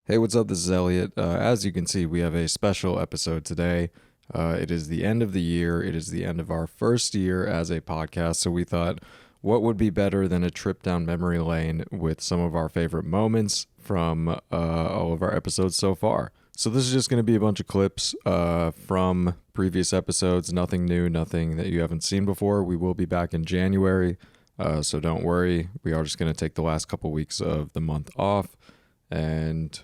Hey, what's up? This is Elliott. As you can see, we have a special episode today. It is the end of the year. It is the end of our first year as a podcast. So we thought, what would be better than a trip down memory lane with some of our favorite moments from all of our episodes so far. So this is just going to be a bunch of clips from previous episodes. Nothing new, nothing that you haven't seen before. We will be back in January. So don't worry. We are just going to take the last couple weeks of the month off and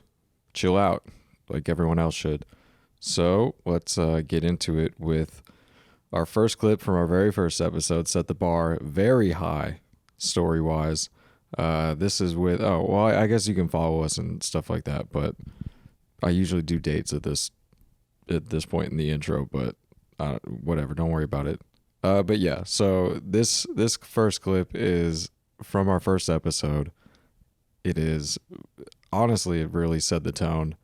chill out like everyone else should. So let's get into it with our first clip from our very first episode. Set the bar very high story-wise. This is with, I guess you can follow us and stuff like that, but I usually do dates at this point in the intro, but whatever, don't worry about it. But yeah, so this first clip is from our first episode. It is, honestly, it really set the tone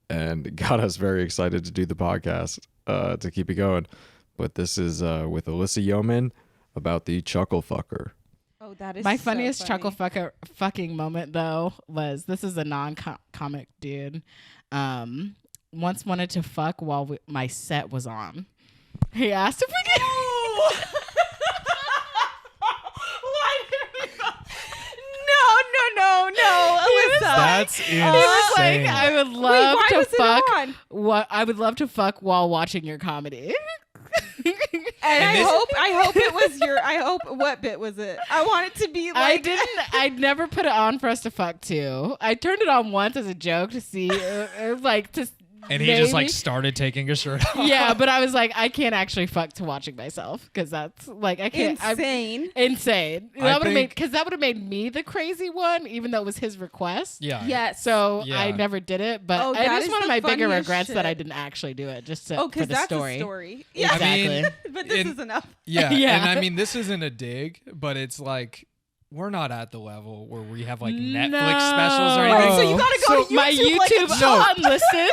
and got us very excited to do the podcast, to keep it going. But this is with Alyssa Yeoman about the chuckle fucker. Oh, that is my so funniest funny. chuckle fucking moment though was, this is a non-comic dude. Once wanted to fuck while my set was on. He asked if we could. No, Alyssa. That's insane. He was like, I would love why to was it fuck. on? I would love to fuck while watching your comedy. And I hope it was what bit was it? I want it to be like. I'd never put it on for us to fuck to. I turned it on once as a joke to see, And he just like started taking a shirt off. Yeah, but I was like, I can't actually fuck to watching myself because that's like I can't. Insane. Insane. I That would have think- made me the crazy one, even though it was his request. Yeah. Yes. So Yeah. I never did it, but Oh, I that just is one of the my bigger funniest regrets that I shit. didn't actually do it, just Oh, for because the that's story. a story. Yeah. Exactly. But this is enough. Yeah. Yeah. And I mean, this isn't a dig, but it's like, we're not at the level where we have like Netflix No. specials or Wait, anything. So you gotta go to YouTube. My YouTube like, unlisted.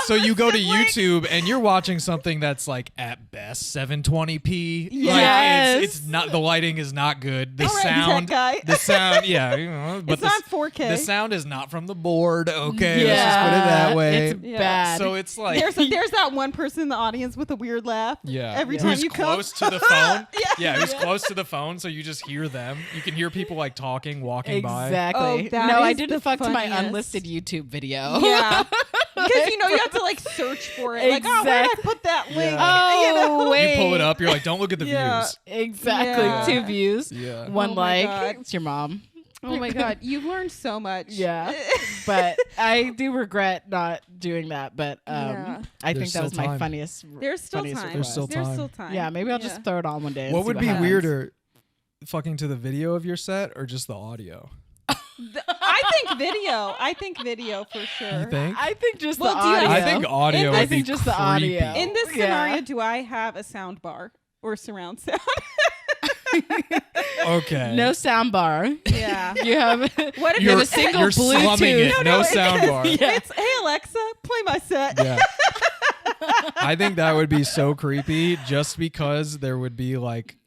So you go to YouTube and you're watching something that's like at best 720p. Yes. Like it's not, the lighting is not good. The All right, sound, tech guy. the sound, yeah. You know, but It's not 4K. the sound is not from the board. Okay, let's just put it that way. It's Yeah. bad. So it's like There's that one person in the audience with a weird laugh. yeah, Every time who's you come. close to the phone. Yeah. Who's close to the phone, so you just hear them. You can hear people like talking, walking by. Exactly. Oh, that no, I is didn't the fuck to my funniest. unlisted YouTube video. Yeah. Because you have to like search for it. Like, oh, where did I put that link? Oh, You know? wait. You pull it up. You're like, don't look at the Yeah. views. Exactly. Yeah. 2 views. Yeah. One Oh my like. God. It's your mom. Oh my God, you've learned so much. Yeah. But I do regret not doing that. But Yeah. I There's think that was still my time. funniest. There's still funniest time. There's still There's time. still time. Yeah, maybe I'll just throw it on one day. And What see would be happens. weirder, fucking to the video of your set or just the audio? I think video for sure. You think? I think just Well, the do you audio. I think audio I would think be just the creepy. audio. In this Yeah. scenario, do I have a sound bar or surround sound? Okay. No sound bar. Yeah. You have What if you have You're, a single you're slumming Bluetooth. it. No sound bar. Yeah. It's, hey Alexa, play my set. Yeah. I think that would be so creepy just because there would be like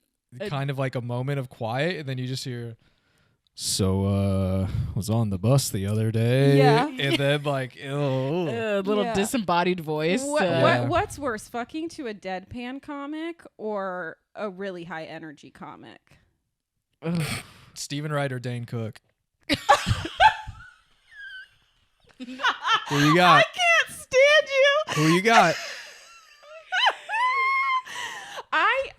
kind of like a moment of quiet and then you just hear, so was on the bus the other day. Yeah. And then like, ew. A little Yeah. disembodied voice. Yeah. What's worse, fucking to a deadpan comic or a really high energy comic? Steven Wright or Dane Cook? Who you got? Can't stand you. Who you got? I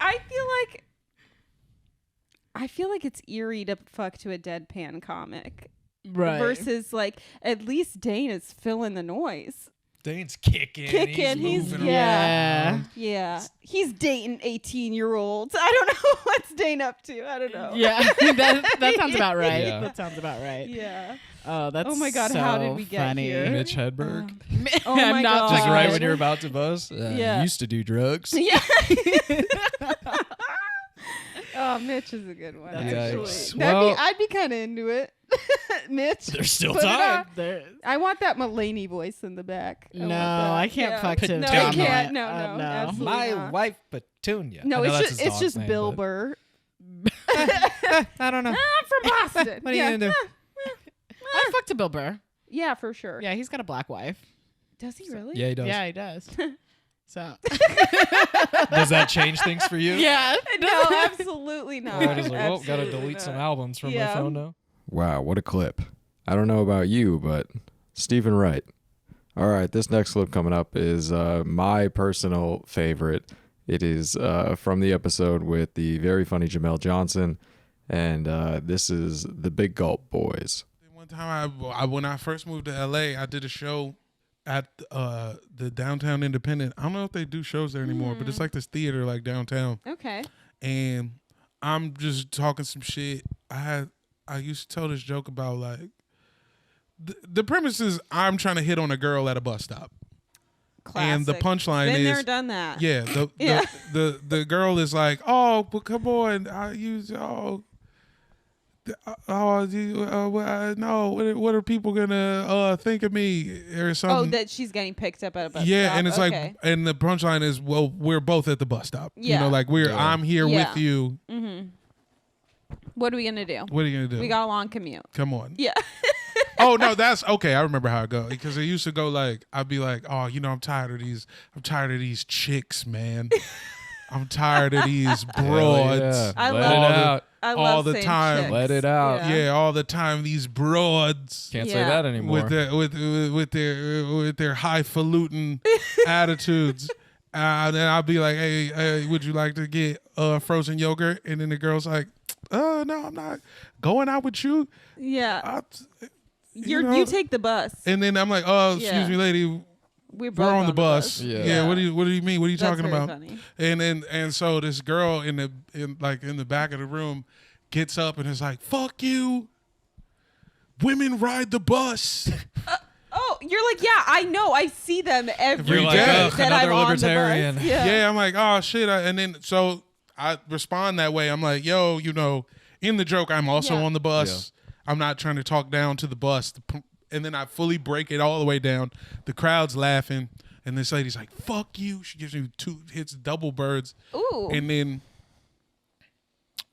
feel like it's eerie to fuck to a deadpan comic Right. versus like at least Dane is filling the noise. Dane's kicking. Kicking, He's he's- moving yeah. around. Yeah, he's dating 18-year-olds. I don't know what's Dane up to. I don't know. Yeah, that sounds about right. Yeah. That sounds about right. Yeah. Oh, that's Oh my God, so how did we get funny. here? Mitch Hedberg. Oh my I'm not God. Just right when Mitch. you're about to buzz. Yeah. Used to do drugs. Yeah. Oh, Mitch is a good one. That's Actually, Yikes. That'd Well- I'd be kind of into it. Mitch, There's still put it time. on. There- I want that Mulaney voice in the back. No, want that. I can't Yeah. fuck to No, Petunia. you can't. No, No. absolutely My not. wife Petunia. No, I know it's that's just his it's dog's just name, Bill but- Burr. I don't know. I'm from Boston. What are you Yeah. gonna do? I fucked a Bill Burr. Yeah, for sure. Yeah, he's got a black wife. Does he really? Yeah, he does. Yeah, he does. So Does that change things for you? yeah, No, absolutely not. Right, it's like, well, gotta Absolutely delete some not. albums from Yeah. my phone now. Wow, what a clip. I don't know about you, but Stephen Wright. All right, this next clip coming up is my personal favorite. It is from the episode with the very funny Jamel Johnson, and this is the Big Gulp Boys. One time, when I first moved to LA, I did a show at the Downtown Independent. I don't know if they do shows there anymore, but it's like this theater like downtown. Okay. And I'm just talking some shit. I used to tell this joke about like the premise is I'm trying to hit on a girl at a bus stop. Classic. And the punchline Been is there, done that. yeah, Yeah. the girl is like, "Oh, but come on. No, what are people gonna think of me or something?" Oh, that she's getting picked up at a bus yeah, stop. and it's Okay. like, and the punchline is, well, we're both at the bus stop. You Yeah. know, like I'm here Yeah. with you. Mm-hmm. What are we gonna do? What are you gonna do? We got a long commute. Come on. Yeah. Oh no, that's okay. I remember how it go because it used to go like I'd be like, oh, I'm tired of these chicks, man. I'm tired of these broads. Yeah. I Let love it out. I all love the saying time. chicks. Let it out. Yeah, all the time these broads Can't say Yeah. that anymore. with their highfalutin attitudes. And then I'll be like, hey, would you like to get frozen yogurt? And then the girl's like, no, I'm not going out with you. Yeah. You know. You take the bus. And then I'm like, oh, excuse Yeah. me, lady. We're We're on the bus. Yeah. Yeah. What do you mean? What are you That's talking very about? funny. And so this girl in the back of the room gets up and is like, "Fuck you. Women ride the bus." Oh, you're like, yeah, I know. I see them every You're like, day ugh, that I'm another on libertarian. the bus. Yeah. Yeah, I'm like, "Oh shit." And then so I respond that way. I'm like, "Yo, in the joke, I'm also Yeah. on the bus. I'm not trying to talk down to the bus." And then I fully break it all the way down. The crowd's laughing. And this lady's like, "Fuck you." She gives me 2 hits, double birds. Ooh. And then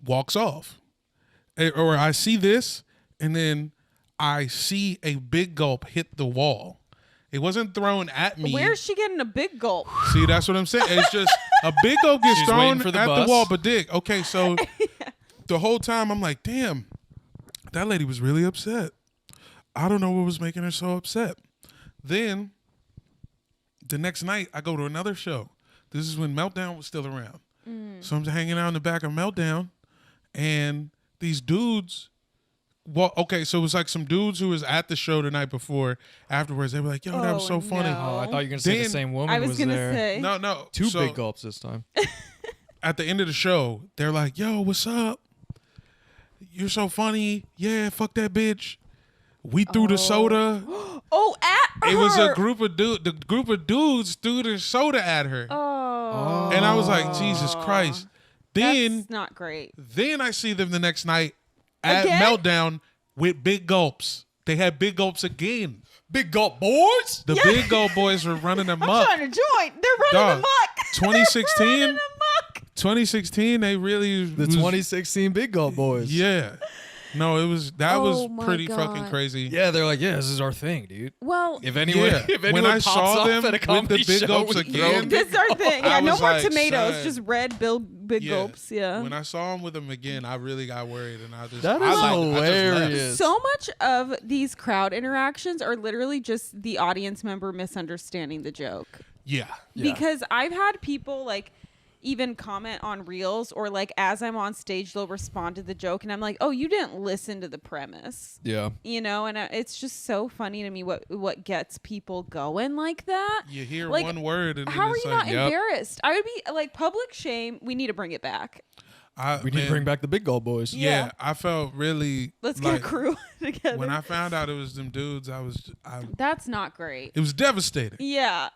walks off. Or I see this, and then I see a big gulp hit the wall. It wasn't thrown at me. Where's she getting a big gulp? See, that's what I'm saying. It's just a big gulp gets She's thrown waiting for at the the bus. wall, but dick. Okay, so the whole time I'm like, damn, that lady was really upset. I don't know what was making her so upset. Then the next night, I go to another show. This is when Meltdown was still around. So I'm hanging out in the back of Meltdown, and these dudes. Well, okay, so it was like some dudes who was at the show the night before. Afterwards, they were like, "Yo, that was so Oh, funny." no. Oh, I thought you were gonna say the Then- same woman I was was gonna there. say. No. Two So big gulps this time. at the end of the show, they're like, "Yo, what's up? You're so funny. Yeah, fuck that bitch. We threw the soda." Oh, at her. It was a group of the group of dudes threw the soda at her, Oh. and I was like, "Jesus Christ!" Then That's not great. I see them the next night at Again? Meltdown with big gulps. They had big gulps again. Big gulp boys. The big gulp boys were running them I'm up. trying to join. They're running Dog, amok. 2016? They're running amok. 2016, they really The was- 2016 Big Gulp Boys. Yeah. No, that Oh was my pretty God. fucking crazy. Yeah, they're like, yeah, this is our thing, dude. Well, If anyone, Yeah. if When anyone I pops saw off them at a with the comedy big show, gulps we again, throw this is our thing. Yeah, I no was more like, tomatoes. son. Just red big Yeah. gulps. Yeah. When I saw him with them again, I really got worried, and I just That I is liked it. I just left. hilarious. So much of these crowd interactions are literally just the audience member misunderstanding the joke. Yeah. Because I've had people like even comment on reels or like as I'm on stage they'll respond to the joke and I'm like, oh, you didn't listen to the premise, Yeah. you know. And it's just so funny to me what gets people going like that. You hear Like, one word, and how then are it's you like, not embarrassed? I would be like, public shame, we need to bring it back. We need to bring back the Big Gulp Boys. Yeah, Yeah. I felt really. Let's like, get a crew together. When I found out it was them dudes, That's not great. it was devastating. Yeah.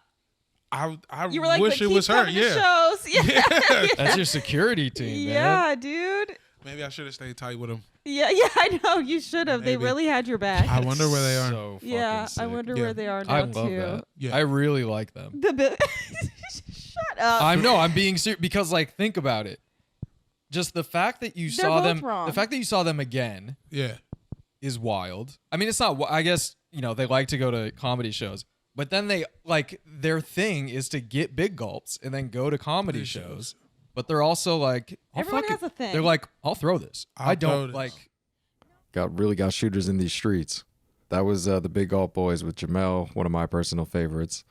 I You were like, wish but it keep was her. coming to Yeah. shows. Yeah. That's your security team, man. Yeah, dude. Maybe I should have stayed tight with them. Yeah, I know. You should have. They Maybe. really had your back. I wonder where they are. So fucking Yeah, I sick. wonder Yeah. where they are now I love too. that. Yeah. I really like them. Shut up. I'm being serious because, like, think about it. Just the fact that you They're saw both them, wrong. the fact that you saw them again Yeah. is wild. I mean, it's not. I guess they like to go to comedy shows, but then they like their thing is to get big gulps and then go to comedy shows. But they're also like, Everyone has a thing. They're like, I'll throw this. I don't like. Got shooters in these streets. That was the Big Gulp Boys with Jamel, one of my personal favorites.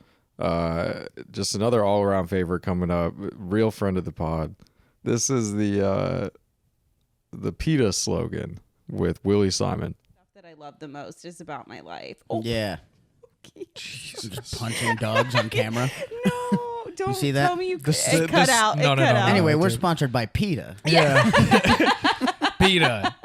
Just another all around favorite coming up. Real friend of the pod. This is the PETA slogan with Willie Simon. Stuff that I love the most is about my life. Oh, Yeah. Just punching dogs on camera. no, don't see that? tell me it This- cut out. no, It no, cut no, out. no. Anyway, we're dude. sponsored by PETA. Yeah. PETA.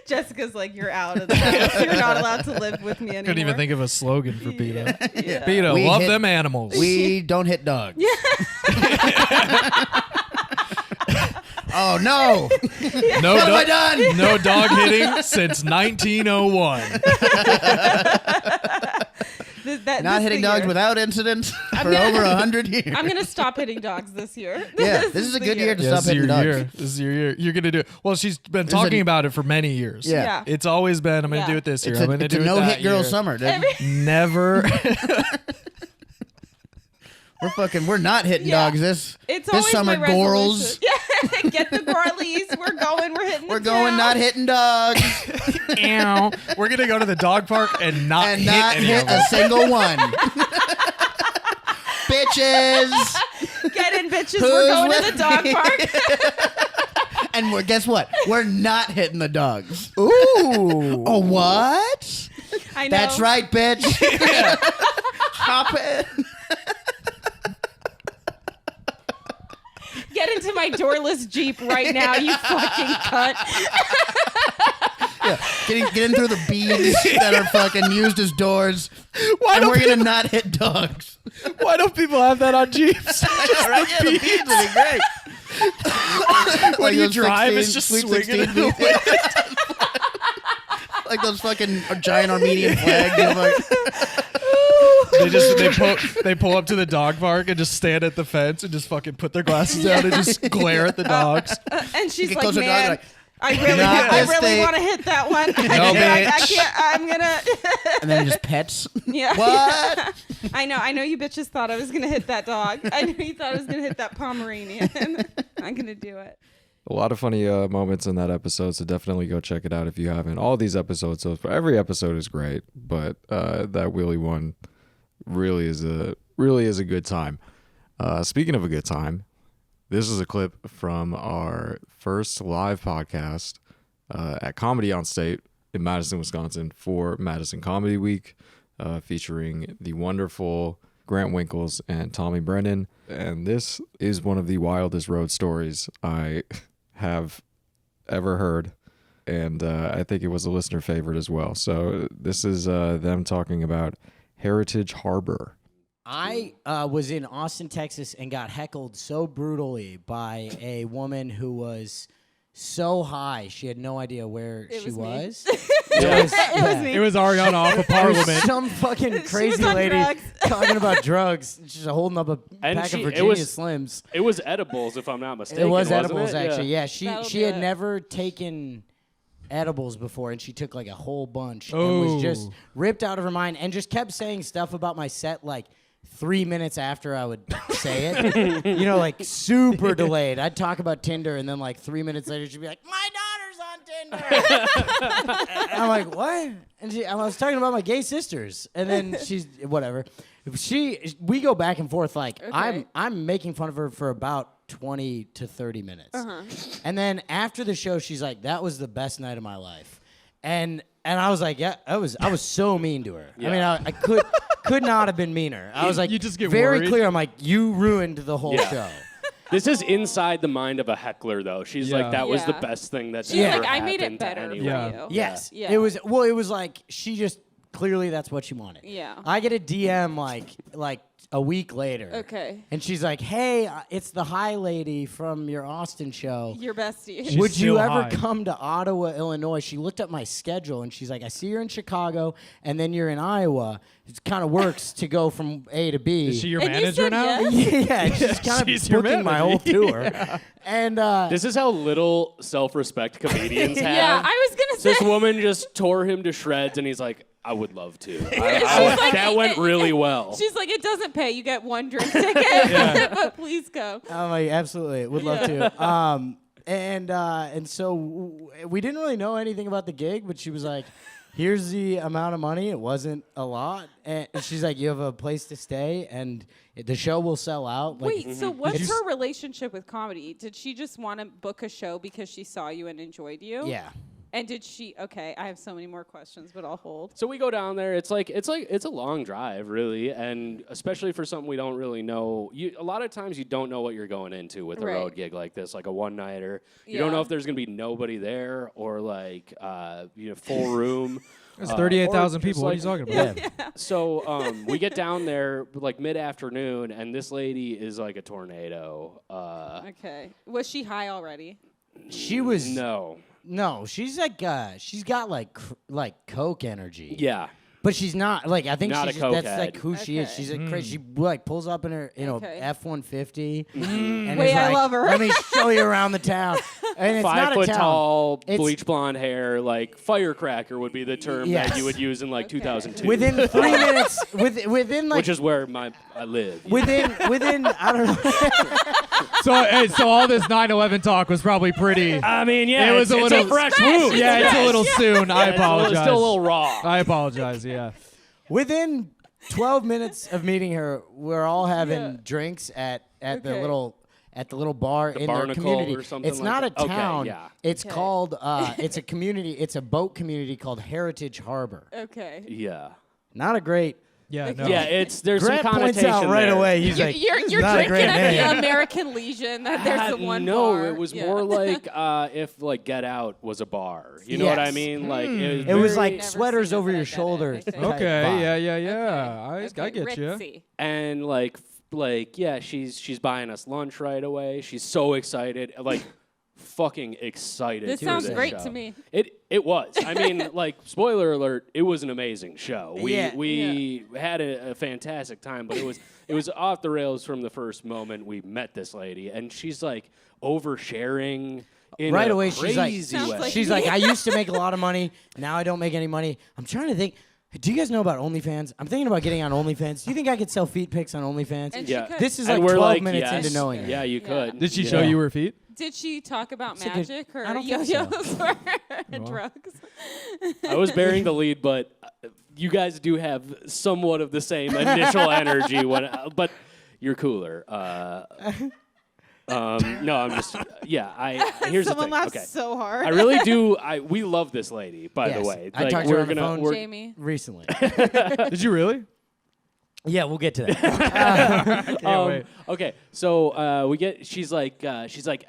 Jessica's like, you're out of the house. You're not allowed to live with me anymore. Couldn't even think of a slogan for PETA. Yeah. PETA, We love hit- them animals. We don't hit dogs. Oh no! no, What have I done? no dog hitting since 1901. Not hitting dogs without incident for over 100 years. I'm gonna stop hitting dogs this year. Yeah, this is a the good year to Yeah, stop this is hitting your dogs. year. This is your year. You're gonna do it. Well, she's been is talking a- about it for many years. Yeah. Yeah. It's always been, I'm gonna Yeah. do it this year. It's I'm gonna a do it no that hit girl year. summer, dude. Never. We're not hitting Yeah. dogs this It's this always summer. my Gorals. resolution. Yeah, get the Gorlies. We're hitting. We're the going town. not hitting dogs We're gonna go to the dog park and not and hit not any hit of a them. single one. Bitches. Get in, bitches. Who's We're going to with the dog me? park. And guess what? We're not hitting the dogs. Ooh. Oh, what? I know. That's right, bitch. Hop in. Get into my doorless Jeep right now, you fucking cunt. Get in through the beads that are fucking used as doors. Why And don't we're going to people- not hit dogs. Why don't people have that on Jeeps? Right? Yeah, the beads would be great. When you those drive, 16 it's just Sweet swinging 16 in the beads. Like those fucking giant Armenian flags. You know, like, they pull up to the dog park and just stand at the fence and just fucking put their glasses down and just glare at the dogs. And she's get like, closer to the dog, man, like, I "Not this really thing." want to hit that one. No, I bitch. can't. I'm gonna. and then just pets. Yeah. What? I know you bitches thought I was gonna hit that dog. I know you thought I was gonna hit that Pomeranian. I'm gonna do it. A lot of funny moments in that episode, so definitely go check it out if you haven't. All these episodes, so every episode is great, but that Willie one really is a good time. Speaking of a good time, this is a clip from our first live podcast at Comedy on State in Madison, Wisconsin for Madison Comedy Week, featuring the wonderful Grant Winkles and Tommy Brennan. And this is one of the wildest road stories I have ever heard. And I think it was a listener favorite as well. So this is them talking about Heritage Harbor. I was in Austin, Texas, and got heckled so brutally by a woman who was so high she had no idea where It she was me. was. It was me. It was Ariana off of Parliament. Some fucking was crazy on lady drugs. talking about drugs. She's holding up a And pack of it Virginia was- Slims. It was edibles, if I'm not mistaken. It was wasn't edibles, it? actually. Yeah, That'll she do had it. never taken edibles before, and she took like a whole bunch and was just Oh. ripped out of her mind and just kept saying stuff about my set like 3 minutes after I would say it. You know, like super delayed. I'd talk about Tinder, and then like 3 minutes later, she'd be like, "My daughter's on Tinder." And I'm like, "What?" And I was talking about my gay sisters, and then she's whatever. We go back and forth like Okay. I'm making fun of her for about 20 to 30 minutes. And then after the show, she's like, "That was the best night of my life." And I was like, "Yeah, I was so mean to her." I mean, I could not have been meaner. I was like, you just get very worried. clear. I'm like, "You ruined the whole Yeah. show." This is inside the mind of a heckler, though. She's Yeah. like, that was the Yeah. best thing that's She's ever like, I made it happened to better anyone. Yeah. for you. Yes. Yeah. It was like she just clearly that's what she wanted. Yeah. I get a DM like a week later. Okay. And she's like, "Hey, it's the high lady from your Austin show. Your bestie. She's Would you still ever high. come to Ottawa, Illinois?" She looked up my schedule and she's like, "I see you're in Chicago and then you're in Iowa. It kind of works to go from A to B." Is she your And you manager said now? yes? Yeah, she's kind She's of your booking my manager. whole tour. And This is how little self-respect comedians have. Yeah, I was gonna This say. woman just tore him to shreds, and he's like, I would love to. like, that went really well. She's like, it doesn't pay. You get one drink ticket, but please go. I'm like, absolutely, would love to. And so we didn't really know anything about the gig, but she was like, here's the amount of money. It wasn't a lot. And she's like, you have a place to stay, and the show will sell out. Like, Wait, so what's her relationship with comedy? Did she just want to book a show because she saw you and enjoyed you? yeah. And did she? Okay, I have so many more questions, but I'll hold. So we go down there. It's a long drive, really, and especially for something we don't really know. A lot of times you don't know what you're going into with a Right. road gig like this, like a one-nighter. You don't know if there's gonna be nobody there or like full room. There's 38,000 or just people. What are you talking about? Yeah. So we get down there like mid-afternoon, and this lady is like a tornado. Okay, was she high already? She was No. she's like she's got like coke energy. Yeah. But she's not like I think Not she's a just, that's like cokehead. who she is. Okay. She's like crazy. She like pulls up in her Okay. F-150. And Wait, is I like, love her. Let me show you around the town. And it's 5 not a foot town. tall, It's- bleach blonde hair, like firecracker would be the term Yes. that you would use in like Okay. 2002. Within 3 minutes, within like which is where I live. within I don't know. So all this 9/11 talk was probably pretty. I mean, yeah, It was it's a little a fresh wound. Yeah, it's a little soon. I apologize. It's still a little raw. I apologize. Yeah. Within 12 minutes of meeting her, we're all having drinks at the Okay. little bar in their Barnacle community. or something It's like not that. a Okay, town. yeah. It's Okay. called it's a community. It's a boat community called Heritage Harbor. Okay. Yeah. Not a great. Yeah. No. Yeah, there's Grant some points connotation out right there. away. He's like, You're not a drinking great at name. the American Legion. That there's the one no, bar. it was Yeah. more like if like Get Out was a bar. You know what I Yes. mean? Like It was very- like Never sweaters seen it, over but I your get it, shoulder. I think. type Okay. vibe. Yeah. I Okay, get you. ritzy. and like yeah, she's buying us lunch right away. She's so excited, like fucking excited. This for sounds this great show. to me. It was. I mean, like spoiler alert, it was an amazing show. We Yeah. had a fantastic time, but it was off the rails from the first moment we met this lady, and she's like oversharing. In Right a away, she's like, crazy Sounds way. like she's like, I used to make a lot of money. Now I don't make any money. I'm trying to think. Do you guys know about OnlyFans? I'm thinking about getting on OnlyFans. Do you think I could sell feet pics on OnlyFans? And Yeah. she could. This is And like we're 12 like, minutes yes. into knowing Yeah, her. you could. Did she Yeah. show you her feet? Did she talk about It's like a- magic or I don't think so. yo-yos or drugs? I was bearing the lead, but you guys do have somewhat of the same initial energy but you're cooler. No, I'm just here's Someone the thing. laughed Okay. so hard. I really do. We love this lady, by Yes. the way. I talked to her we're on the gonna phone. we're- Jamie. Recently. Did you really? Yeah, we'll get to that. Can't wait. Okay, so she's like,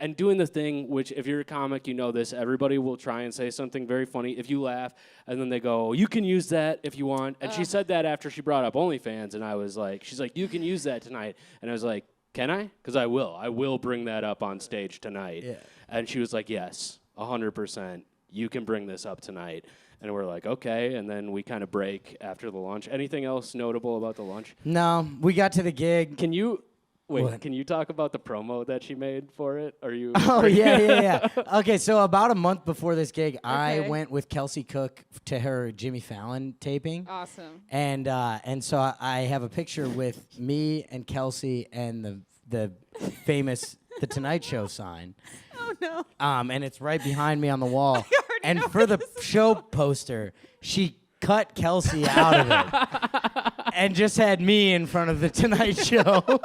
and doing the thing, which if you're a comic, you know this, everybody will try and say something very funny. If you laugh, and then they go, you can use that if you want. And she said that after she brought up OnlyFans, and I was like, she's like, you can use that tonight. And I was like, can I? Because I will. I will bring that up on stage tonight. Yeah. And she was like, yes, 100%. You can bring this up tonight. And we're like, okay. And then we kind of break after the lunch. Anything else notable about the lunch? No, we got to the gig. Can you What? Can you talk about the promo that she made for it? Are you? Oh, yeah. Okay, so about a month before this gig, I Okay. went with Kelsey Cook to her Jimmy Fallon taping. Awesome. And so I have a picture with me and Kelsey and the famous The Tonight Show sign. Oh no. And it's right behind me on the wall. already And know for where the this is show poster, she cut Kelsey out of it and just had me in front of The Tonight Show.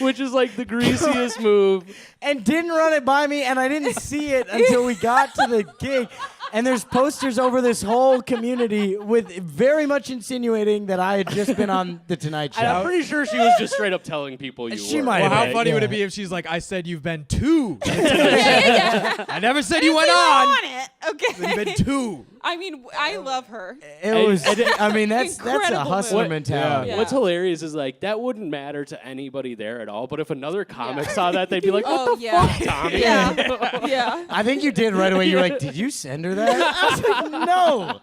Which is like the greasiest move. And didn't run it by me, and I didn't see it until we got to the gig. And there's posters over this whole community with very much insinuating that I had just been on The Tonight Show. And I'm pretty sure she was just straight up telling people you She were. might Well, have how been, funny would yeah. it be if she's like, I said you've been two. Yeah. I never said you went on. it. Okay. You've been two. I mean, I love her. It was, I mean, that's a Incredible hustler move. mentality. Yeah. What's hilarious is like that wouldn't matter to anybody there at all. But if another comic saw that, they'd be like, "What Oh the yeah. fuck, Tommy?" Yeah. Yeah. I think you did right away. You were like, did you send her that? I was like, no.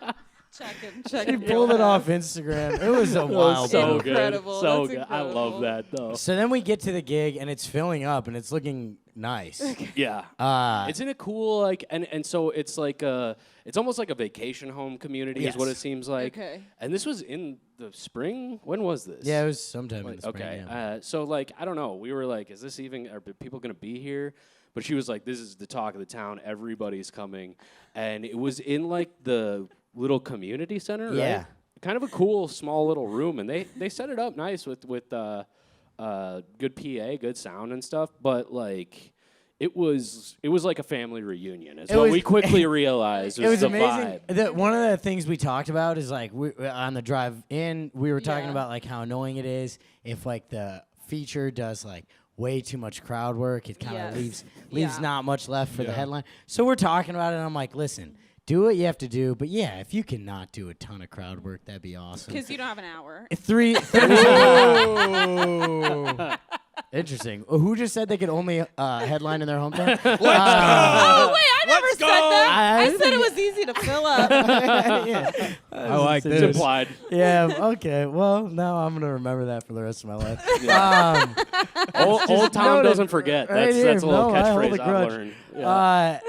Check him. Check She him. pulled it off Instagram. It was a That was wild so move. good, Incredible. so That's good. I love incredible. that though. So then we get to the gig, and it's filling up, and it's looking nice. Yeah. It's in a cool like and so it's like it's almost like a vacation home community is what it seems like. Okay. And this was in the spring? When was this? Yeah, it was sometime in the spring. Okay. Yeah. So like I don't know. We were like, is this even are people gonna be here? But she was like, this is the talk of the town. Everybody's coming. And it was in like the little community center, Yeah. right? Kind of a cool small little room, and they set it up nice with good PA, good sound and stuff. But like, it was like a family reunion. Is what we quickly realized. It was the amazing. vibe. One of the things we talked about is like on the drive in, we were talking Yeah. about like how annoying it is if like the feature does like way too much crowd work. It kind of Yes. leaves Yeah. not much left for the headline. So we're talking about it, and I'm like, listen. Do what you have to do, but yeah, if you cannot do a ton of crowd work, that'd be awesome. Because you don't have an hour. Interesting. Who just said they could only headline in their hometown? Oh, wait, I never said that. I said think it was easy to fill up. yeah. I like It's this. implied. Yeah. Okay. Well, now I'm gonna remember that for the rest of my life. Old Tom noted doesn't forget. right That's here. a little No, I hold catchphrase a I've grudge. learned. Yeah.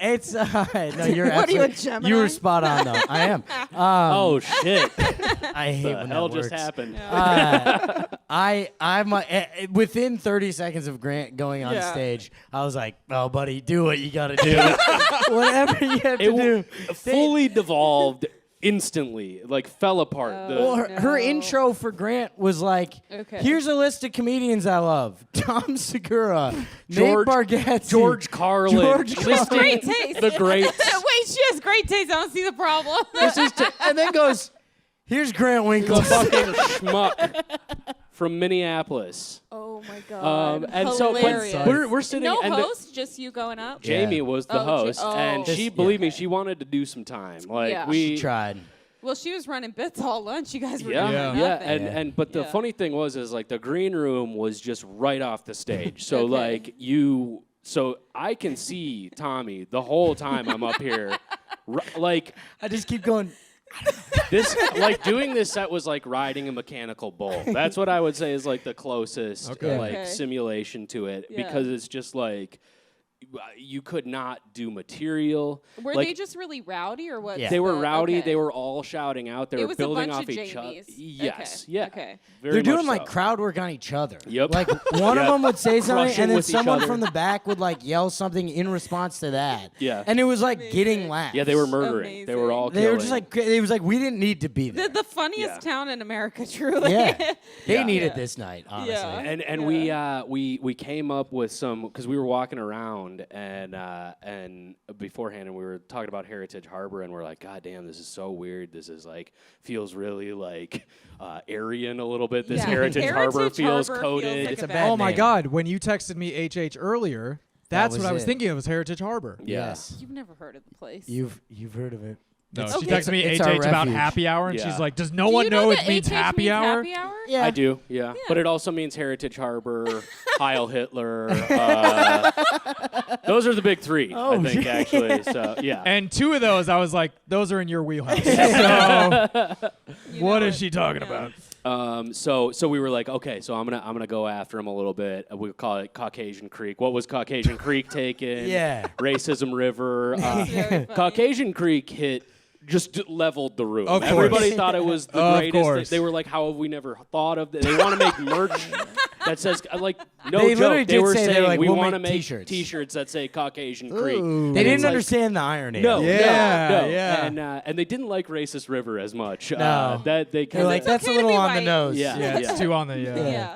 It's no, you're What are you, a absolutely- Gemini? you were spot on though. I am. Oh shit! I hate The when hell that just works. happened? I'm within 30 seconds of Grant going on Yeah. stage. I was like, "Oh, buddy, do what you gotta do. Whatever you have to do." Fully devolved instantly, like fell apart. Well, her No. intro for Grant was like, Okay. "Here's a list of comedians I love: Tom Segura, George- Nate Bargatze, George Carlin. George Listing Great taste. the great. Wait, she has great taste. I don't see the problem. and then goes, "Here's Grant The Winkle." fucking schmuck from Minneapolis. Oh my god. And so Hilarious. but we're sitting no and host, just you going up. Jamie was the Oh, host, and oh. she, believe me, she wanted to do some time. Like Yeah. we Tried. Well, she was running bits all lunch. You guys were Yeah, doing yeah, nothing. and but the Yeah. funny thing was the green room was just right off the stage. So Okay. so I can see Tommy the whole time I'm up here, like I just keep going. this, like doing this set was like riding a mechanical bull. That's what I would say is like the closest like Okay. simulation to it Yeah. because it's just like you could not do material. Were like, they just really rowdy or what? Yeah. They were rowdy. Okay. They were all shouting out. They It were was a building bunch off of each other. Jamies. Yes. Okay. Yeah. Okay. Very They're doing much like so. crowd work on each other. Yep. Like one of Yep. them would say something, Crushing and then with each someone other. from the back would like yell something in response to that. Yeah. And it was like getting laughs. Yeah, they were murdering. They were all They were killing. just like it was like we didn't need to be there. The funniest Yeah. town in America, truly. Yeah. They Yeah. needed Yeah. this night, honestly. Yeah. and we came up with some because we were walking around and beforehand and we were talking about Heritage Harbor and we're like, God damn, this is so weird. This is like feels really like Aryan a little bit. This Yeah. Heritage Harbor Heritage feels Harbor coded. feels like It's a a bad bad Oh my name. God! When you texted me HH earlier, that's was what I was it. thinking of was Heritage Harbor. Yeah. Yes. You've never heard of the place. You've heard of it. No, Okay. she texted me It's our HH about refuge. happy hour, and Yeah. she's like, "Does no Do one you know that it means HH happy means hour?" Happy hour? Yeah. I do, yeah. But it also means Heritage Harbor, Heil Hitler. Those are the big three, I think, shit. actually. So, yeah. And two of those, I was like, "Those are in your wheelhouse." So, You what know is it. she talking Yeah. about? So we were like, okay, so I'm gonna go after him a little bit. We call it Caucasian Creek. What was Caucasian Creek taken? Yeah. Racism River. Very funny. Caucasian Creek hit. Just leveled the room. Of course. Everybody thought it was the Of greatest. course. They were like, "How have we never thought of that?" They want to make merch that says, like, no They joke. literally They did were say, they saying were like, we "We'll want to make make t-shirts." T-shirts that say Caucasian Creek. They And didn't it's like, understand the irony. No, of it. Yeah, no, no. yeah. And they didn't like Racist River as much. No. That they They're kind like, of that's a okay to little be on the white. nose. Yeah. It's two on the. Yeah.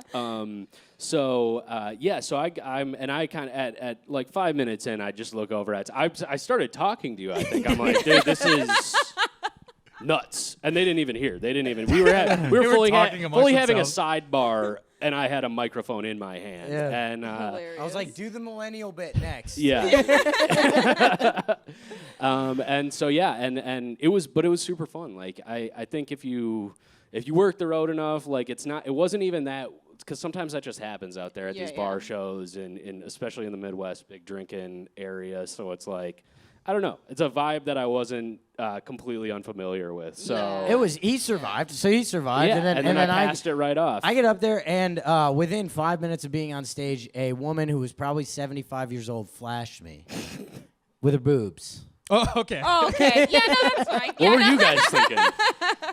So I kind of at like 5 minutes in, I just look over at. I started talking to you. I think I'm like, dude, this is nuts, and they didn't even hear. They didn't even. We were fully talking amongst fully having a themselves. sidebar, and I had a microphone in my hand, Yeah. and Hilarious. I was like, do the millennial bit next. yeah. And so yeah, and it was super fun. Like I think if you work the road enough, like it wasn't even that. Because sometimes that just happens out there at Yeah, these bar shows, and especially in the Midwest, big drinking area. So it's like, I don't know. It's a vibe that I wasn't completely unfamiliar with. So He survived. So he survived, yeah, and then I passed it right off. I get up there, and within 5 minutes of being on stage, a woman who was probably 75 years old flashed me with her boobs. Oh, okay. Oh, okay. Yeah, no, that's fine. what were you guys thinking?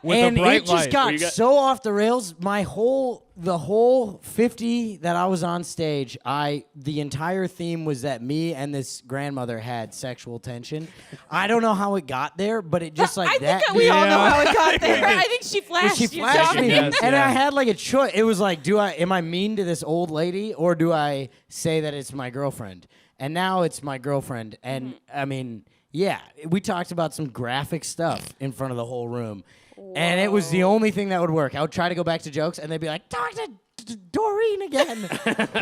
With And a bright it just light. got so off the rails. The whole 50 that I was on stage, the entire theme was that me and this grandmother had sexual tension. I don't know how it got there, but it just like I that. think we all know Yeah. how it got there. I think she flashed She you. flashed me, Yes, and yeah. I had like a choice. It was like, am I mean to this old lady, or do I say that it's my girlfriend? And now it's my girlfriend, and I mean, yeah, we talked about some graphic stuff in front of the whole room, and it was the only thing that would work. I would try to go back to jokes, and they'd be like, "Talk to Doreen again."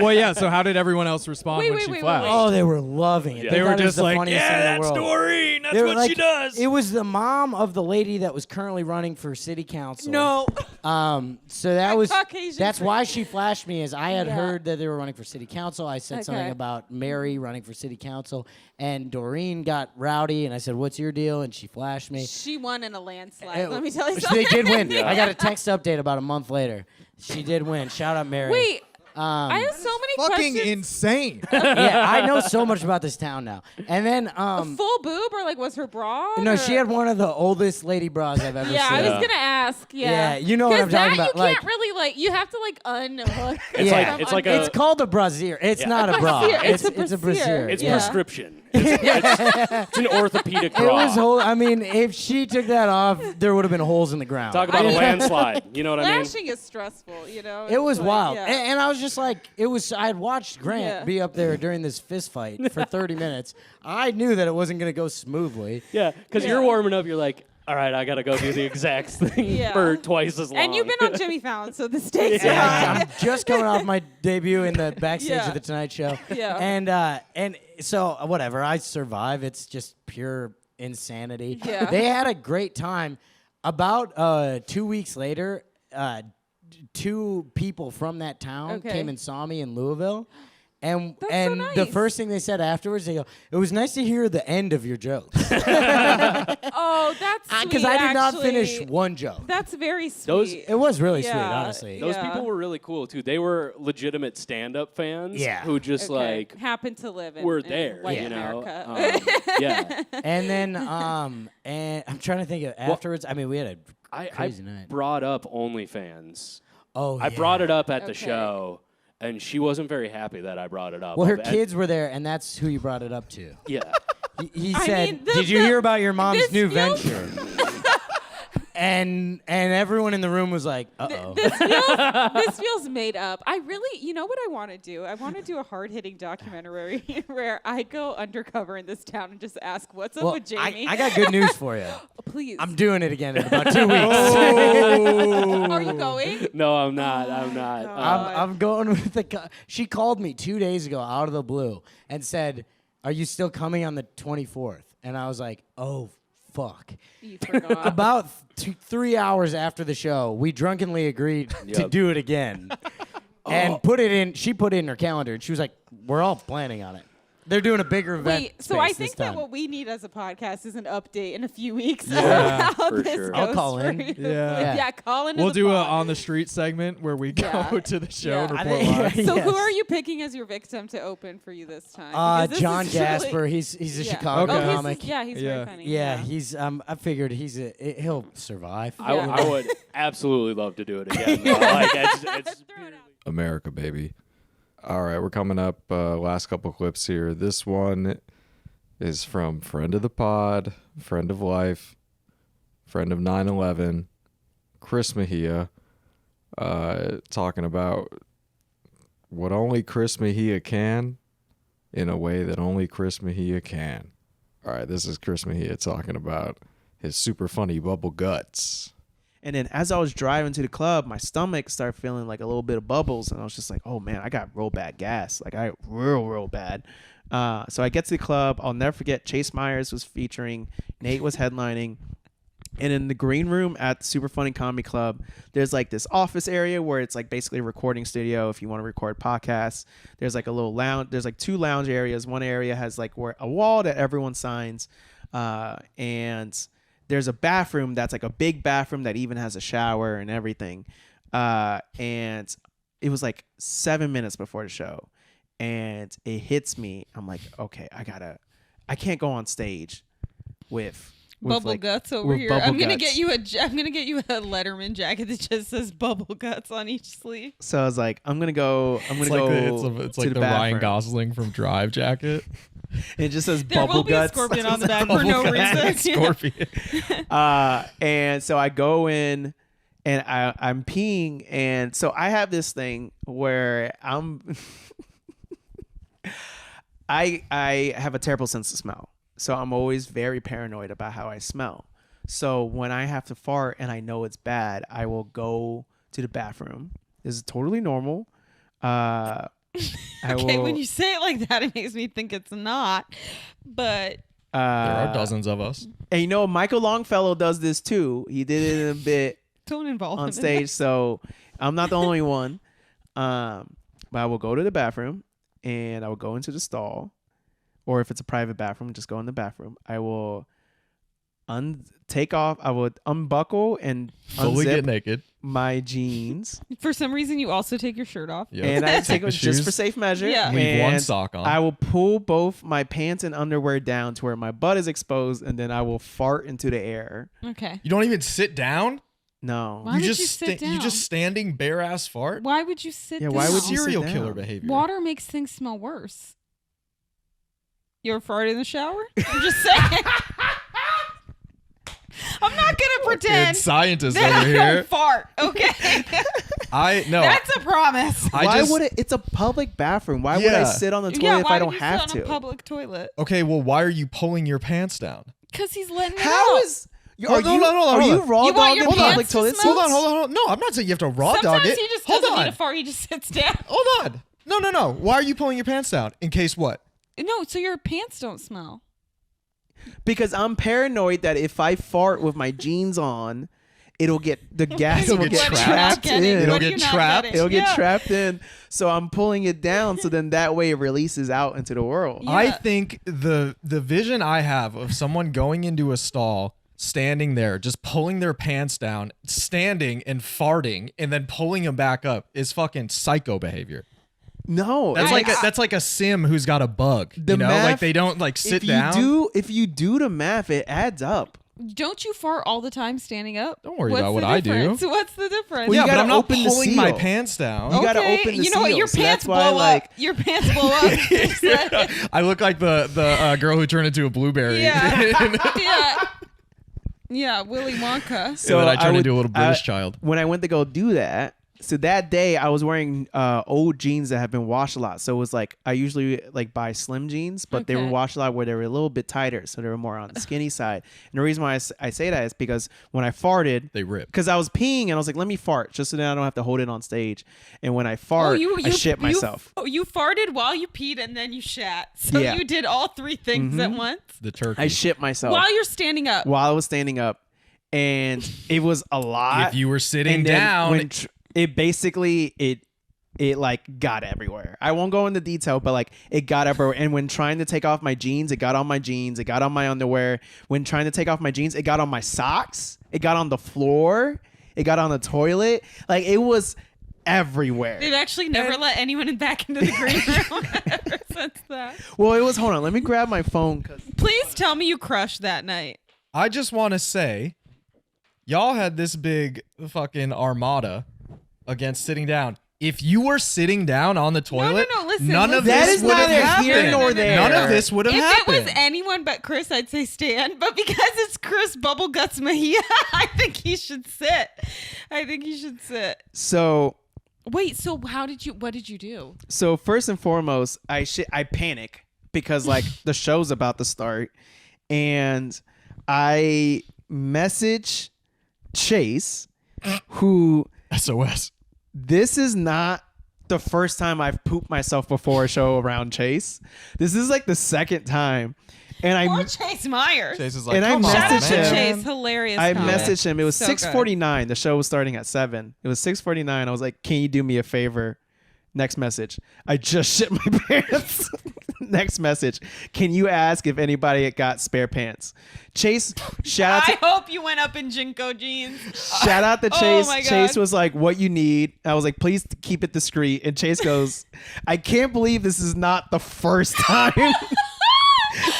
Well, yeah. So how did everyone else respond Wait, when wait, she wait, flashed? wait. Oh, they were loving it. Yeah. They were thought it was just the like, funniest thing yeah, in the that's world. Doreen. That's They were what like- she does. It was the mom of the lady that was currently running for city council. No. So that was Caucasian that's friend. why she flashed me. Is I had Yeah. heard that they were running for city council. I said something Okay. about Mary running for city council, and Doreen got rowdy, and I said, "What's your deal?" And she flashed me. She won in a landslide. It- Let me tell you They something. did win. I got a text update about a month later. She did win. Shout out Mary. Wait, I have so many Fucking questions. insane. Yeah, I know so much about this town now. And then Full boob or like was her bra? no, or- she had one of the oldest lady bras I've ever Yeah, seen. I was gonna ask. Yeah, Yeah, you know what I'm 'Cause talking that about, You like- can't really like. You have to like unhook. It's Yeah. like it's like a It's called a brassiere. It's not a bra. brassiere. It's a It's a brassiere. brassiere. it's Yeah. prescription. It's an orthopedic It bra. was whole. I mean, if she took that off, there would have been holes in the ground. Talk about a landslide. You know what I mean? Flashing is stressful. You know. It was It's like, wild, yeah. and I was just like, it was. I had watched Grant Yeah. be up there during this fist fight for 30 minutes. I knew that it wasn't gonna go smoothly. Yeah, because Yeah. you're warming up. You're like, all right, I gotta go do the exact thing Yeah. for twice as long. And you've been on Jimmy Fallon, so the stakes are And high. I'm just coming off my debut in the backstage Yeah. of the Tonight Show. Yeah. And so whatever, I survive. It's just pure insanity. Yeah. They had a great time. About 2 weeks later, two people from that town Okay. came and saw me in Louisville. And That's so and the nice. first thing they said afterwards, they go, "It was nice to hear the end of your jokes." Oh, that's sweet. Because I did not actually. finish one joke. That's very sweet. Those- It was really sweet, Yeah. honestly. Those Yeah. people were really cool too. They were legitimate stand-up fans. Yeah. Who just Okay. like happen to live in, were in there. white You know. America. Yeah. And then and I'm trying to think of afterwards. I mean, we had a I crazy night. brought up OnlyFans. Oh, I brought it up at the Okay. show, and she wasn't very happy that I brought it up. Well, her And- kids were there, and that's who you brought it up to. Yeah. He I said, mean, "Did you hear about your mom's this new feels- venture?" And everyone in the room was like, "Uh-oh." This feels made up. I really, you know what I want to do? I want to do a hard-hitting documentary where I go undercover in this town and just ask, "What's up Well, with Jamie?" I got good news for you. Please. I'm doing it again in about 2 weeks. Are you going? No, I'm not. I'm not. I'm going with the. She called me 2 days ago out of the blue and said, "Are you still coming on the 24th?" And I was like, "Oh, fuck." You forgot. About 3 hours after the show, we drunkenly agreed to Yep. do it again, and put it in. She put it in her calendar, and she was like, "We're all planning on it." They're doing a bigger event. Wait, so I space think this that time. what we need as a podcast is an update in a few weeks Yeah, of how for this sure. goes I'll call for in. you. Yeah. Yeah, call in. We'll the do a pod. on the street segment where we go Yeah. to the show and Yeah. I report think- live. So who Yes. are you picking as your victim to open for you this time? Because this John is truly- Gasper. He's a Yeah. Chicago Okay. Oh, comic. he's Yeah. very funny. Yeah, he's. I figured he'll survive. Yeah. I would absolutely love to do it again. Though. Like, it's Throw it out. America, baby. All right, we're coming up. Last couple clips here. This one is from friend of the pod, friend of life, friend of 9/11, Chris Mejia, talking about what only Chris Mejia can in a way that only Chris Mejia can. All right, this is Chris Mejia talking about his super funny bubble guts. And then as I was driving to the club, my stomach started feeling like a little bit of bubbles. And I was just like, oh, man, I got real bad gas. Like, real bad. So I get to the club. I'll never forget Chase Myers was featuring. Nate was headlining. And in the green room at Super Funny Comedy Club, there's like this office area where it's like basically a recording studio if you want to record podcasts. There's like a little lounge. There's like 2 lounge areas. One area has like where a wall that everyone signs. And there's a bathroom that's like a big bathroom that even has a shower and everything. And it was like 7 minutes before the show. And it hits me. I'm like, okay, I can't go on stage with Bubble like, guts over with here. bubble I'm gonna guts. get you a Letterman jacket that just says bubble guts on each sleeve. So I was like, I'm gonna go It's to like the the Ryan bathroom. Gosling from Drive jacket. It just says There bubble will be guts. a scorpion on the back for no Bubble reason. guts, Yeah. Scorpion. And so I go in and I'm peeing, and so I have this thing where I have a terrible sense of smell. So I'm always very paranoid about how I smell. So when I have to fart and I know it's bad, I will go to the bathroom. This is totally normal. Okay, when you say it like that, it makes me think it's not. But There are dozens of us. And Michael Longfellow does this too. He did it in a bit don't involve him on in stage, that. so I'm not the only one. But I will go to the bathroom and I will go into the stall, or if it's a private bathroom, just go in the bathroom. I will I would unbuckle and Fully get unzip naked. my jeans, For some reason, you also take your shirt off. Yep. and I take the it just shoes, for safe measure. Yeah. Leave one and sock on. I will pull both my pants and underwear down to where my butt is exposed, and then I will fart into the air. Okay. You don't even sit down. No. Why you would just you sit you down? just standing bare ass fart. Why would you sit Yeah, down? why would you sit Serial down? killer behavior. Water makes things smell worse. You ever farted in the shower? I'm just saying. I'm not gonna pretend Good scientist that over I here. don't fart. Okay, that's a promise. Why would it? It's a public bathroom. Why would I Yeah. sit on the toilet Yeah, if why I don't would you have sit to? on a public toilet? Okay, well, why are you pulling your pants down? Because he's letting it How out. is? Hold on, hold on, Are hold you on. raw You want your dogging pants public to toilet smell? seats? Hold on. No, I'm not saying you have to raw dog Sometimes it. he just Hold doesn't on. need a fart. He just sits down. Hold on. No. Why are you pulling your pants down? In case what? No, so your pants don't smell. Because I'm paranoid that if I fart with my jeans on, it'll get the gas It'll will get get trapped. trapped in. It'll What are get you not trapped. getting? It'll get Yeah. trapped in. So I'm pulling it down so then that way it releases out into the world. Yeah. I think the vision I have of someone going into a stall, standing there, just pulling their pants down, standing and farting, and then pulling them back up is fucking psycho behavior. No, That's like a sim who's got a bug. The You know, math- like they don't like sit if down. if you do the math, it adds up. Don't you fart all the time standing up? Don't worry What's about the what I do. difference? What's the difference? Well, yeah, you but gotta I'm not open the pulling my seal. pants down. You gotta open the You know what? seal, Your so pants that's why, blow like- up. Your pants blow up. I look like the girl who turned into a blueberry. Yeah. Yeah, Willy Wonka. So then I turned would- into a little British child. When I went to go do that, so that day I was wearing old jeans that have been washed a lot. So it was like I usually like buy slim jeans, but they were Okay. washed a lot where they were a little bit tighter, so they were more on the skinny side. And the reason why I say that is because when I farted, They rip. because I was peeing and I was like, let me fart just so that I don't have to hold it on stage. And when I fart, I shit myself. You farted while you peed and then you shat. So Yeah. you did all three things at once The turkey. I shit myself while you're standing up. while I was standing up, and it was a lot. If you were sitting And then down, when it basically it like got everywhere. I won't go into detail, but like it got everywhere. And when trying to take off my jeans, it got on my jeans. It got on my underwear. When trying to take off my jeans, it got on my socks. It got on the floor. It got on the toilet. Like it was everywhere. They've actually never let anyone back into the green room ever since that. Well, it was. Hold on. Let me grab my phone. Please tell me you crushed that night. I just want to say, y'all had this big fucking armada against sitting down. If you were sitting down on the toilet, no, listen, none of That this is would have neither happened. here nor there. None of this would have If happened. it was anyone but Chris, I'd say stand. But because it's Chris Bubbleguts Mejia, I think he should sit. So Wait, so what did you do? So first and foremost, I panic because like the show's about to start, and I message Chase, who SOS. this is not the first time I've pooped myself before a show around Chase. This is like the second time, And Poor Chase Myers. Chase is like, And I come on, Shout out messaged to him. man. Chase. Hilarious. I comment. messaged him. It was So good. 6:49. The show was starting at 7. It was 6:49. I was like, "Can you do me a favor?" Next message. I just shit my pants. Next message. Can you ask if anybody got spare pants? Chase, shout out I to hope you went up in Jinko jeans. shout out to Oh Chase. my God. Chase was like, "What you need?" I was like, "Please keep it discreet." And Chase goes, "I can't believe this is not the first time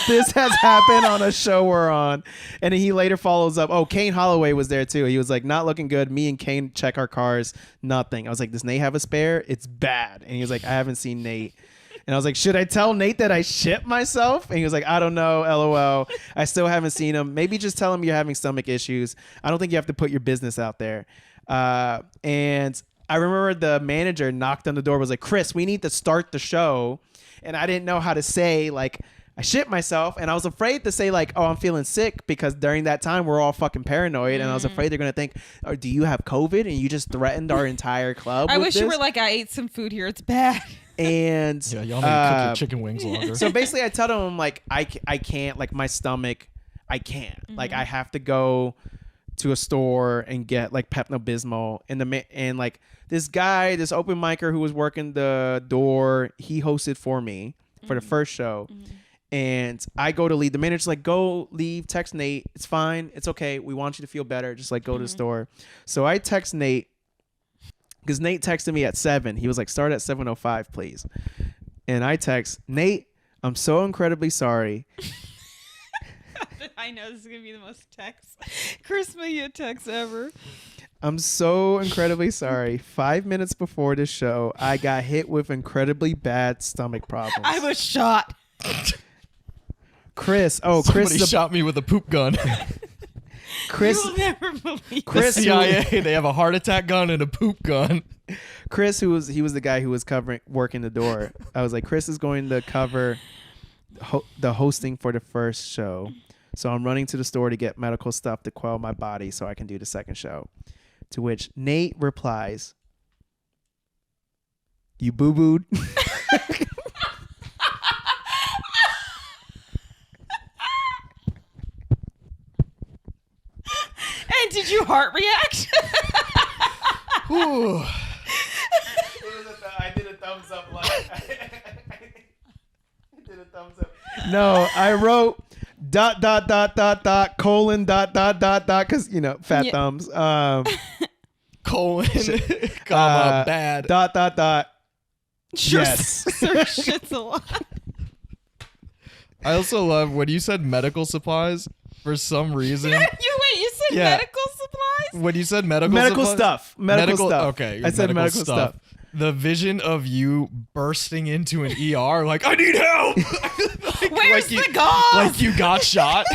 this has happened on a show we're on." And then he later follows up. Oh, Kane Holloway was there too. He was like, "Not looking good. Me and Kane check our cars. Nothing." I was like, "Does Nate have a spare? It's bad." And he was like, "I haven't seen Nate." And I was like, "Should I tell Nate that I shit myself?" And he was like, "I don't know, LOL. I still haven't seen him. Maybe just tell him you're having stomach issues. I don't think you have to put your business out there." And I remember the manager knocked on the door, was like, "Chris, we need to start the show." And I didn't know how to say, like, I shit myself. And I was afraid to say, like, "Oh, I'm feeling sick," because during that time, we're all fucking paranoid. And I was afraid they're going to think, "Oh, do you have COVID?" And you just threatened our entire club. I with wish you this. were like, I ate some food here. It's bad. And Yeah, y'all need to cook your chicken wings longer. so basically I tell them, like, I can't, like, my stomach, I can't, like, I have to go to a store and get like Pepto-Bismol. And like this guy, this open micer who was working the door, he hosted for me for the first show. And I go to leave. The manager's like, "Go leave, text Nate. It's fine. It's okay. We want you to feel better. Just like go to the store." So I text Nate, because Nate texted me at 7. He was like, "Start at 7:05, please." And I text, "Nate, I'm so incredibly sorry." I know this is going to be the most Chris Media text ever. "I'm so incredibly sorry. 5 minutes before the show, I got hit with incredibly bad stomach problems." I was shot. Chris, Somebody shot me with a poop gun. Chris, You'll never believe Chris, it. CIA, they have a heart attack gun and a poop gun. Chris, he was the guy who was working the door. I was like, "Chris is going to cover the hosting for the first show. So I'm running to the store to get medical stuff to quell my body so I can do the second show." To which Nate replies, "You boo-booed?" And did you heart react? Ooh. I did a thumbs up. No, I wrote ... colon ... because fat Yeah. thumbs. Colon, comma, bad. ... Sure, Yes. sir, shit's a lot. I also love when you said medical supplies for some reason. You said Yeah. medical supplies? When you said medical Medical stuff. Medical stuff. Okay, I said medical stuff. The vision of you bursting into an ER like, "I need help." Where's you, the gauze? Like you got shot.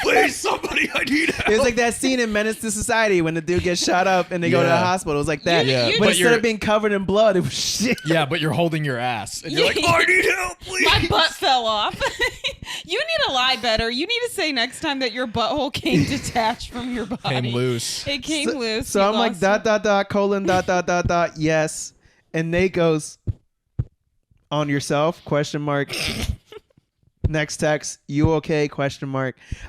Please, somebody, I need help. It was like that scene in Menace to Society when the dude gets shot up and they go to the Yeah. hospital. It was like that. Yeah. But But instead you're- of being covered in blood, it was shit. Yeah, but you're holding your ass and you're like, "Oh, I need help, please." My butt fell off. You need to lie better. You need to say next time that your butthole came detached from your body. Came loose. It came loose. So You I'm like, lost colon ... yes. And Nate goes, "On yourself? ? Next text, "You okay ?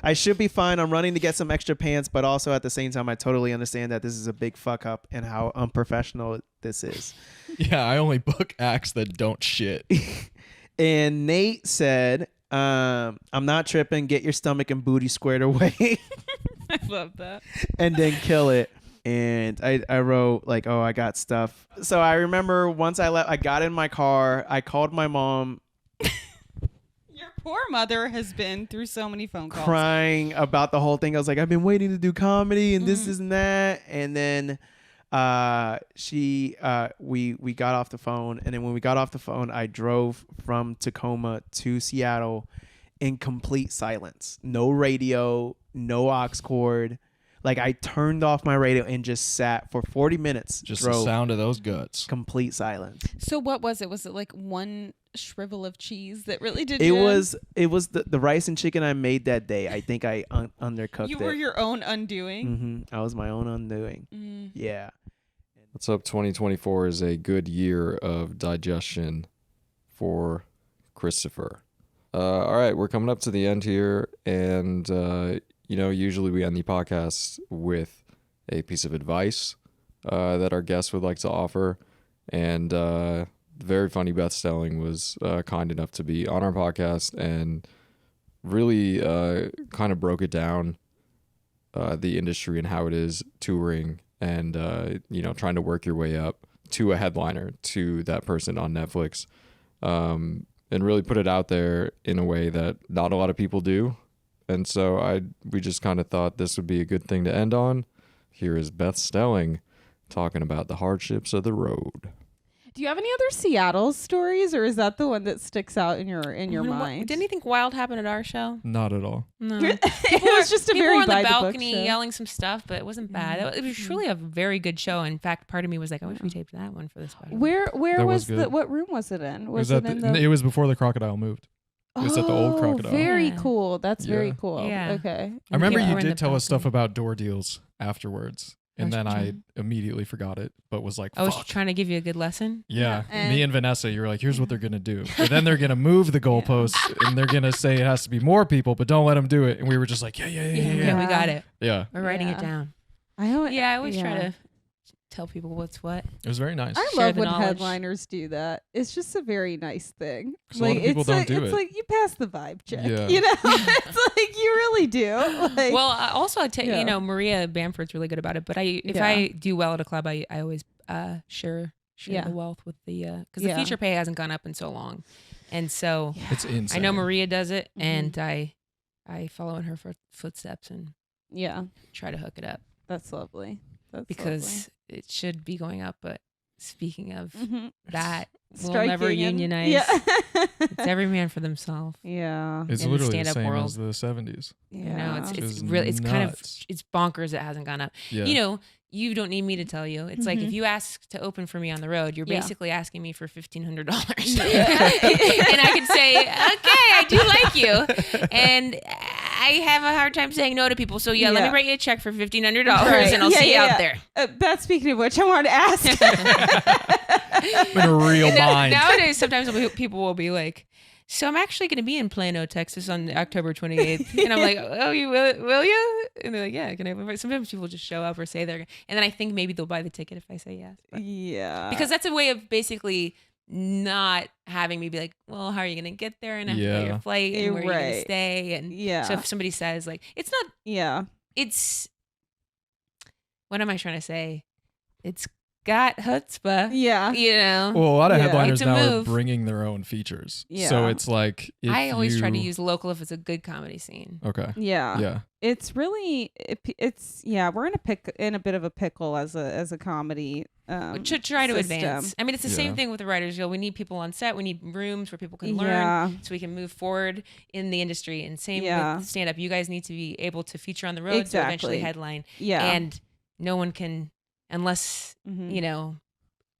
I should be fine. I'm running to get some extra pants, but also at the same time, I totally understand that this is a big fuck up and how unprofessional this is." Yeah, I only book acts that don't shit. And Nate said, "I'm not tripping. Get your stomach and booty squared away." I love that. And then kill it. And I wrote like, "Oh, I got stuff." So I remember once I got in my car, I called my mom Your poor mother has been through so many phone calls. crying about the whole thing. I was like, "I've been waiting to do comedy and this and that." And then we got off the phone. And then when we got off the phone, I drove from Tacoma to Seattle in complete silence. No radio, no aux cord. Like I turned off my radio and just sat for 40 minutes. Just drove. the sound of those guts. Complete silence. So what was it? Was it like one shrivel of cheese that really did It you in? was the rice and chicken I made that day. I think I undercooked You it. were your own undoing. I was my own undoing. Yeah. Let's hope 2024 is a good year of digestion for Christopher. All right, we're coming up to the end here, and usually we end the podcast with a piece of advice that our guests would like to offer. And very funny Beth Stelling was kind enough to be on our podcast and really kind of broke it down, the industry and how it is touring and trying to work your way up to a headliner, to that person on Netflix, and really put it out there in a way that not a lot of people do. And so we just kind of thought this would be a good thing to end on. Here is Beth Stelling talking about the hardships of the road. Do you have any other Seattle stories, or is that the one that sticks out in your mind? Did anything wild happen at our show? Not at all. No. It was just a people very were on the by the book balcony show. yelling some stuff, but it wasn't bad. It was truly a very good show. In fact, part of me was like, I wish we taped that one for this special. Where That was was the good. what room was it in? It was before the crocodile moved. It was at the old crocodile. Very Yeah. cool. That's very Yeah. cool. Yeah. Okay. I remember People you were in did the tell us stuff balcony. about door deals afterwards. And was then I trying- immediately forgot it, but was like, I was fuck. trying to give you a good lesson. Yeah, Yeah, me and Vanessa, you were like, here's what they're going to do. But then they're going to move the goalposts and they're going to say it has to be more people, but don't let them do it. And we were just like, yeah. Yeah, we got it. Yeah, We're writing it Yeah. down. I always, Yeah, I always try to tell people what's what. it was very nice. I Share love the when knowledge. headliners do that. It's just a very nice thing. 'Cause a lot of people it's don't like, do it's it. like you pass the vibe check. Yeah. You know, it's like you really do. Like, Well, also, Yeah. Maria Bamford's really good about it. But if Yeah. I do well at a club, I always share Yeah. the wealth with the because Yeah. the feature pay hasn't gone up in so long, and so It's insane. I know Maria does it, Mhm. and I follow in her footsteps and yeah, try to hook it up that's lovely. That's because it should be going up. But speaking of lovely. that, we'll Striking never and- unionize. Yeah. It's every man for themselves. yeah. It's in the literally the stand-up same world. as the 70s. You know, Yeah. it's is really it's kind of nuts. it's bonkers. It hasn't gone up. Yeah. You know, you don't need me to tell you. It's like if Mhm. you ask to open for me on the road, you're Yeah. basically asking me for $1,500, Yeah. and I can say, okay, I do like you, and I have a hard time saying no to people. So let me Yeah. write you a check for $1,500, Right. and I'll Yeah, see you yeah, out yeah. there. Beth, speaking of which, I wanted to ask. in a real And mind. nowadays, sometimes people will be like, so I'm actually going to be in Plano, Texas on October 28th. And I'm like, oh, you will you? And they're like, yeah, can I invite? Sometimes people just show up or say they're, and then I think maybe they'll buy the ticket if I say yes. But- Yeah. because that's a way of basically not having me be like, well, how are you going to get there? And after Yeah. your flight and You're where are you going to right. stay? And Yeah. so if somebody says like, it's not, yeah. it's, what am I trying to say? It's got chutzpah, Yeah. you know? Well, a lot of Yeah. headliners It's a now move. are bringing their own features. Yeah. So it's like, if I always try to you- use local if it's a good comedy scene. Okay. Yeah. Yeah. It's really it's we're in a bit of a pickle as a comedy To try to system. advance. I mean, it's the Yeah. same thing with the Writers Guild. We need people on set. We need rooms where people can learn Yeah. so we can move forward in the industry. And same Yeah. with stand up. You guys need to be able to feature on the road to eventually Exactly. headline. Yeah. And no one can, unless, Mhm. you know,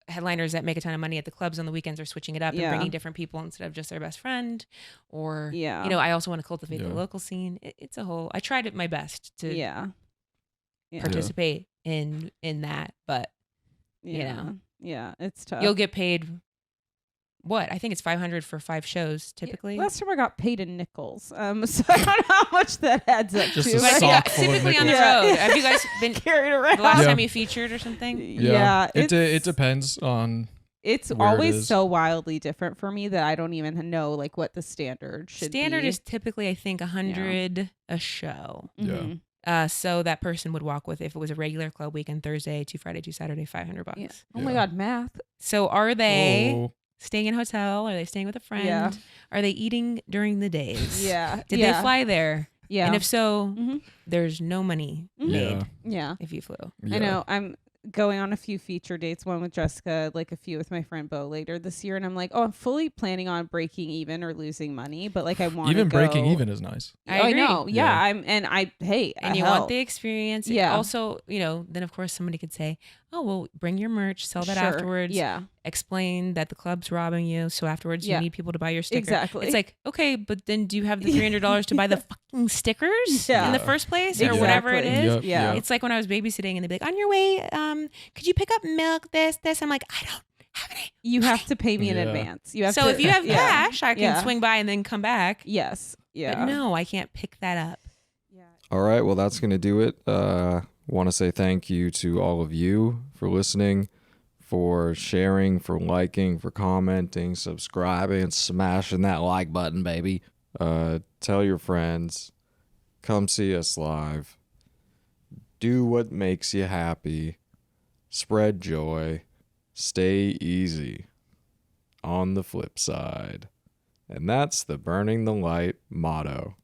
headliners that make a ton of money at the clubs on the weekends are switching it up Yeah. and bringing different people instead of just their best friend. Or, Yeah. you know, I also want to cultivate the Yeah. local scene. It's a whole, I tried my best to yeah. Yeah. participate in that, but Yeah. know. Yeah, it's tough. you'll get paid what? I think it's $500 for 5 shows typically. Last time I got paid in nickels. So I don't know how much that adds up Just to. a But sock yeah, full of typically on the nickels. road. Yeah. Have you guys been carried around. the last Yeah. time you featured or something? Yeah, It depends on. It's where it always is. so wildly different for me that I don't even know like what the standard should Standard be. is typically I think 100 a show. Mhm. So that person would walk with if it was a regular club weekend, Thursday to Friday to Saturday, $500. Yeah. Oh my Yeah. god, math. So are they Oh, staying in a hotel? Are they staying with a friend? Yeah. Are they eating during the days? Yeah. Did yeah. they fly there? Yeah. And if so, Mhm. there's no money Mhm. made yeah. Yeah. if you flew. Yeah. I know. I'm going on a few feature dates, one with Jessica, like a few with my friend Bo later this year, and I'm like, oh, I'm fully planning on breaking even or losing money, but like I want Even breaking even is nice. I I agree. know. Yeah. Yeah. And you hell. want the experience. Yeah. Also, you know, then of course somebody could say, oh, well, bring your merch, sell that Sure. afterwards. Yeah. Explain that the club's robbing you. So afterwards Yeah. you need people to buy your sticker. Exactly. It's like, okay, but then do you have the $300 to buy the fucking stickers Yeah. in the first place or whatever it Exactly. is? Yep, Yeah. yep. It's like when I was babysitting and they'd be like, on your way, could you pick up milk, this? I'm like, I don't have any You have to pay me in Yeah. advance. You have So to, if you have yeah. cash, I can Yeah. swing by and then come back. Yes. Yeah. But no, I can't pick that up. All right, well, that's going to do it. Want to say thank you to all of you for listening, for sharing, for liking, for commenting, subscribing, smashing that like button, baby. Tell your friends. Come see us live. Do what makes you happy. Spread joy. Stay easy. On the flip side. And that's the Burning the Light motto.